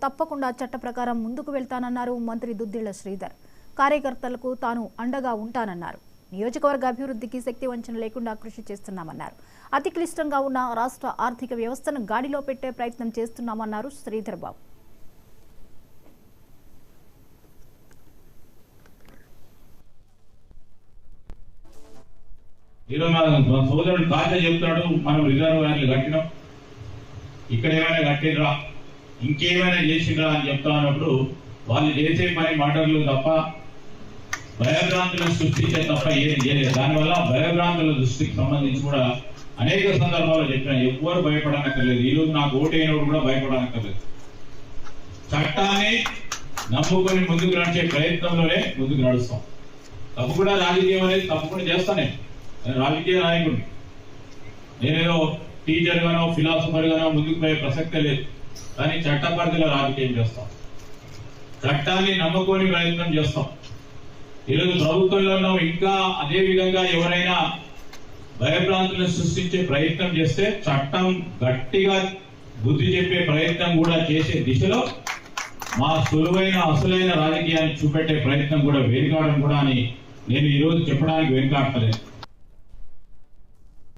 తప్పకుండా చట్ట ప్రకారం ముందుకు వెళ్తానన్నారు మంత్రి దుద్దిళ్ల శ్రీధర్. కార్యకర్తలకు తాను అండగా ఉంటానన్నారు. నియోజకవర్గ అభివృద్ధికి శక్తి వంచన లేకుండా కృషి చేస్తున్నామన్నారు. అతి క్లిష్టంగా ఉన్న రాష్ట్ర ఆర్థిక వ్యవస్థను గాడిలో పెట్టే ప్రయత్నం చేస్తున్నామన్నారు శ్రీధర్ బాబు. సోదరుడు కాజా చెప్తాడు, మనం రిజర్వ్ వ్యాన్లు కట్టినాం, ఇక్కడ ఏమైనా కట్టినరా, ఇంకేమైనా చేసిండ్రా అని చెప్తా ఉన్నప్పుడు వాళ్ళు చేసే పని మాటలు తప్ప భయభ్రాంతులను సృష్టించే తప్ప ఏది చేయలేదు. దానివల్ల భయభ్రాంతుల దృష్టికి సంబంధించి కూడా అనేక సందర్భాల్లో చెప్పిన ఎవ్వరు భయపడనక్కర్లేదు. ఈరోజు నాకు ఓటైనప్పుడు కూడా భయపడనక్కర్లేదు. చట్టాన్ని నమ్ముకొని ముందుకు నడిచే ప్రయత్నంలోనే ముందుకు నడుస్తాం. తప్పు కూడా రాజకీయం అనేది తప్పకుండా చేస్తానే. రాజకీయ నాయకుడిని నేనేదో టీచర్ గానో ఫిలాసఫర్ గానో ముందుకు పోయే ప్రసక్తే లేదు. కానీ చట్ట పరిధిలో రాజకీయం చేస్తాం, చట్టాన్ని నమ్ముకొని ప్రయత్నం చేస్తాం. ఈరోజు ప్రభుత్వంలో ఇంకా అదే విధంగా ఎవరైనా భయభ్రాంతులను సృష్టించే ప్రయత్నం చేస్తే చట్టం గట్టిగా బుద్ధి చెప్పే ప్రయత్నం కూడా చేసే దిశలో మా సులువైన అసలైన రాజకీయాన్ని చూపెట్టే ప్రయత్నం కూడా వెనుకాడడం కూడా అని నేను ఈరోజు చెప్పడానికి వెనుకాడలేదు.